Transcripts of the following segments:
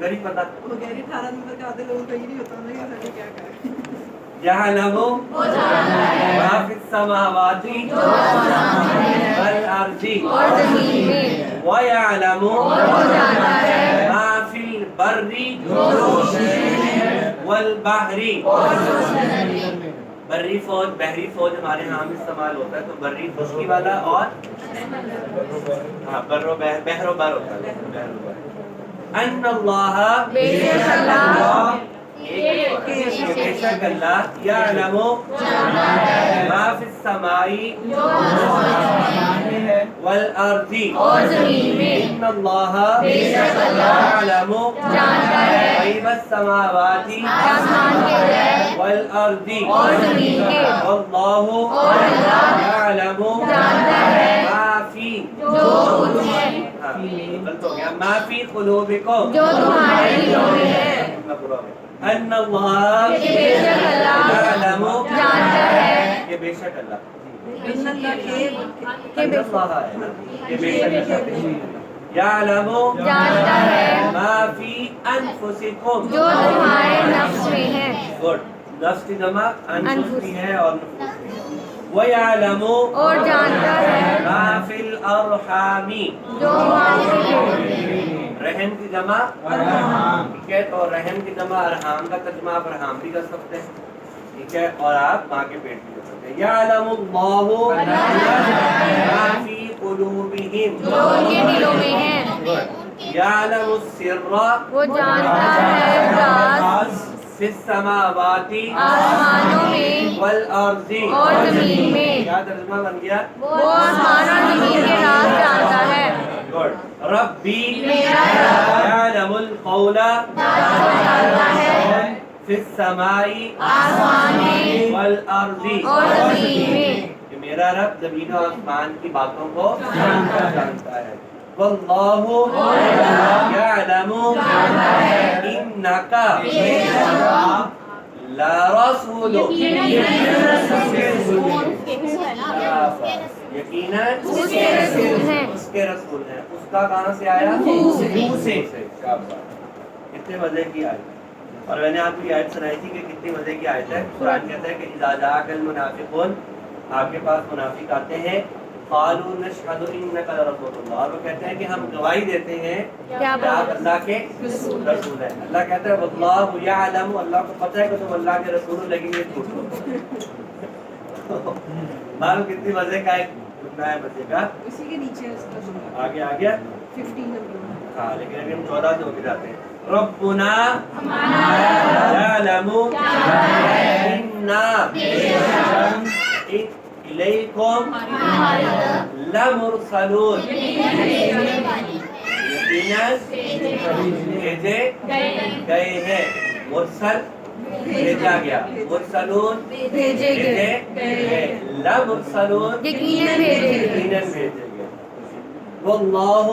نہیں پتا. وہ کہہ رہی 18 نمبر کا آدھے لوگوں کو یہ نہیں ہوتا کہ ہمیں کیا کریں. یعلم ما فی السماوات والارض ویعلم ما فی البر والبحر. بری فوج بحری فوج ہمارے ہاں بھی استعمال ہوتا ہے. تو بری خشکی والا اور بر و بحر و بر ہوتا ہے. ان اللہ بے شک اللہ یعلم ما فی السماء والارض ان اللہ یعلم غیب السماوات والارض واللہ یعلم ما فی غلط ہو گیا ما فی قلوبکم جو تمہارے دلوں میں ہے. ان اللہ یعلم جانتا ہے کہ بے شک اللہ یعلم جانتا ہے ما فی انفسکم جو تمہارے نفس میں ہے. گڈ. نفس کی جمع انفس کی ہے اور نفوس کی. وَيَعْلَمُ اور جانتا ہے ما فی الارحام جو رحم کی جمع ارحام. ٹھیک ہے. تو رحم کی جمع ارحام کا ترجمہ آپ ارحام بھی کر سکتے ہیں. ٹھیک ہے. اور آپ ماں کے پیٹ بھی کر سکتے ہیں. یعلم اللہ ما فی قلوبہم جو ان کے دلوں میں ہے. یعلم السر وہ جانتا ہے راز فی السماوات آسمانوں میں والارض اور زمین میں. کیا ترجمہ بن گیا؟ وہ آسمان اور زمین کے راز جانتا ہے. گڈ. ربی میرا رب یعلم القول جانتا ہے فی السماء آسمان میں والارض اور زمین میں. کہ میرا رب زمین و آسمان کی باتوں کو جانتا ہے. واللہ یعلم انک لرسول یقیناً اس کے رسول ہیں. اس کے رسول ہیں. اس کا کہاں سے آیا؟ منہ سے. کتنے مزے کی آیت. اور میں نے آپ کو یہ آیت سنائی تھی کہ کتنی مزے کی آیت ہے. قرآن کہتا ہے کہ اذا جاءک المنافقون آپ کے پاس منافق آتے ہیں قالوا نشهد انک لرسول اللہ. اور وہ کہتے ہیں کہ ہم گواہی دیتے ہیں کہ آپ اللہ کے رسول ہیں. اللہ کہتا ہے واللہ یعلم اللہ کو پتہ ہے کہ تم اللہ کے رسول ہو لیکن یہ جھوٹ بولتے ہیں. معلوم کتنی مزے کا ایک جملہ ہے مزے کا. اسی کے نیچے اس کا آگے آ گیا 15 نمبر. ہاں لیکن ابھی ہم 14 سے ہو کے جاتے ہیں. ربنا یعلم انا الیکم لمرسلون. یقیناً بھیجے گئے ہیں. مرسل بھیجا گیا. مرسلون بھیجے گئے. لمرسلون یقیناً بھیجے گئے. واللہ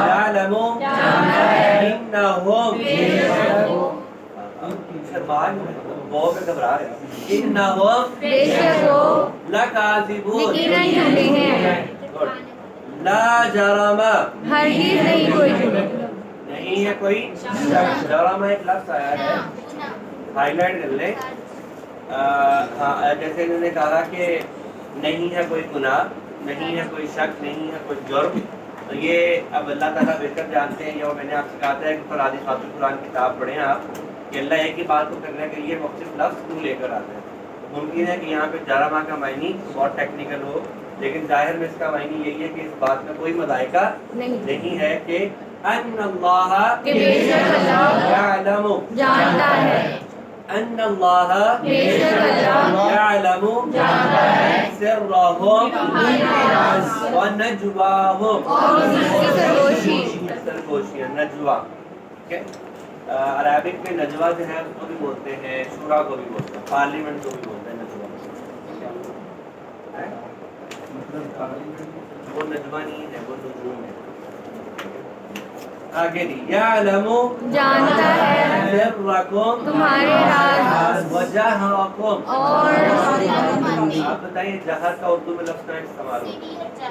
یعلم انہم بہت گھبرا رہے ہیں. انہم بے شک وہ لکاذبون یقیناً جھوٹے ہیں. لا جرم ہرگز نہیں کوئی نہیں ہے کوئی جرم ایک لفظ آیا ہے. ہائی لائٹ کر لیں. جیسے انہوں نے کہا کہ نہیں ہے کوئی گناہ, نہیں ہے کوئی شک, نہیں ہے کوئی جرم. تو یہ اب اللہ تعالیٰ بہتر جانتے ہیں. یہ میں نے آپ سے کہا تھا کہ قرآن قرآن کتاب پڑھیں آپ کہ اللہ ایک ہی بات کو کرنے کے لیے مختلف لفظ کیوں لے کر آتے ہیں. ممکن ہے کہ یہاں پہ جرمہ کا معنی بہت ٹیکنیکل ہو, لیکن ظاہر میں اس کا معنی یہی ہے کہ اس بات میں کوئی مذائقہ نہیں ہے کہ ان اللہ یعلم جانتا ہے. ان اللہ یعلم سرهم ونجواهم سرگوشیاں نجوا. عربک میں نجوا جو ہے اس کو بھی بولتے ہیں, شورا کو بھی بولتے ہیں, پارلیمنٹ کو بھی بولتے ہیں نجوا. وہ نجوا نہیں ہے, وہ نجوم ہے. آگے دی یعلم جانتا ہے سرکم تمہارے راز وجہرکم اور آپ بتائیے جہر کا اردو میں لفظ کا استعمال ہوتا ہے.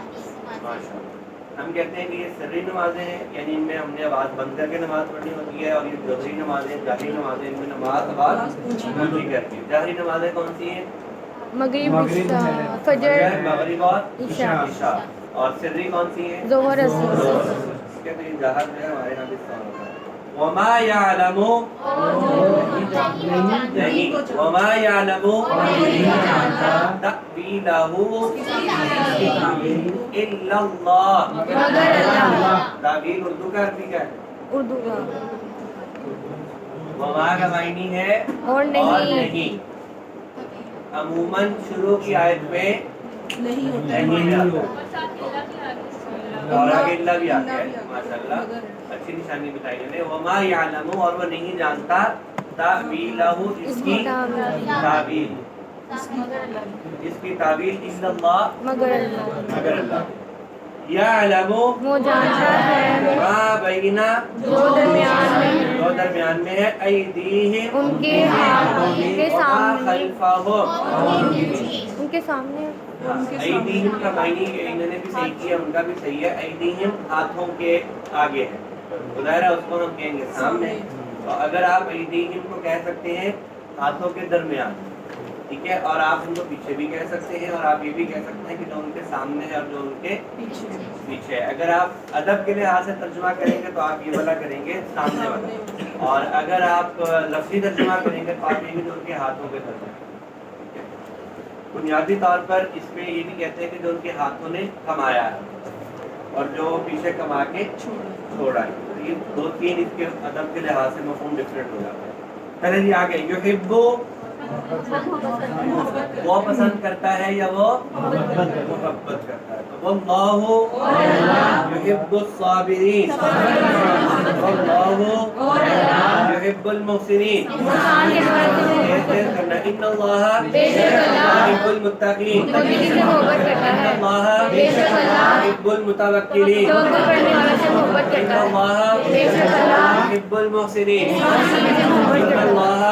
ماشاءاللہ ہم کہتے ہیں کہ یہ سری نمازیں ہیں، یعنی ان میں ہم نے آواز بند کر کے نماز پڑھنی ہوتی ہے، اور یہ جہری نمازیں، جہری نمازیں، ان میں نماز آواز اونچی کرتی ہے۔ جہری نمازیں کون سی ہیں؟ مغرب، عشاء، فجر، مغرب اور عشاء، اور سری کون سی ہیں؟ ظہر، اثر۔ ٹھیک ہے، تو یہ جہر جو ہے ہمارے یہاں بھی استعمال ہوتا ہے۔ وما یعلم نہیں، وما یعلم تأویلہ الا اللہ، مگر اللہ۔ تعبیر اردو کا عربی کا ہے۔ اردو کا وما کا معنی ہے اور نہیں۔ نہیں۔ عموماً شروع کی آیت میں نہیں ہوتا نہیں ہے، آتا، اور آگے اللہ بھی آتا ہے، ماشاءاللہ اچھی نشانی بتائی انہوں نے۔ وما یعلم، اور وہ نہیں جانتا، تأویلہ، اس کی تعبیر، اس کی تعبیر، الا اللہ، مگر اللہ۔ مگر اللہ۔ یعلم، وہ جانتا ہے ما بین، جو درمیان میں جو درمیان میں ہے، ایدیہم، ان کے ہاتھوں کے وما سامنے، خلفہم، ان کے سامنے، ایدیہم کا معنی انہوں نے بھی صحیح کیا، ان کا بھی صحیح ہے۔ ایدیہم ہاتھوں کے آگے ہے، ظاہر ہے اس کو ہم کہیں گے سامنے، اور اگر آپ ایدیہم کو کہہ سکتے ہیں ہاتھوں کے درمیان، ٹھیک ہے، اور آپ ان کو پیچھے بھی کہہ سکتے ہیں، اور آپ یہ بھی کہہ سکتے ہیں کہ جو ان کے سامنے ہے اور جو ان کے پیچھے ہے۔ اگر آپ ادب کے لحاظ سے ترجمہ کریں گے تو آپ یہ والا کریں گے، سامنے والا، اور اگر آپ لفظی ترجمہ کریں گے تو آپ یہ بھی جو ان کے ہاتھوں کے درمیان۔ بنیادی طور پر اس میں یہ بھی کہتے ہیں کہ جو ان کے ہاتھوں نے کمایا ہے اور جو پیچھے کما کے چھوڑا ہے، یہ دو تین اس کے ادب کے لحاظ سے مفہوم ڈفرینٹ ہو جاتا ہے۔ پہلے جی آگے، یحب، وہ پسند کرتا ہے یا وہ محبت کرتا ہے، تو واللہ یحب الصابرین، واللہ یحب المحسنین، تیز کرنا، ان اللہ بے شک اللہ یحب المتقین، متقی سے محبت کرتا ان ہے، اللہ بے شک اللہ یحب المتوکلین، توکل کرنے والوں سے محبت ان کرتا ہے، اللہ بے شک اللہ یحب المحسنین، محسنین سے محبت ان کرتا ہے، اللہ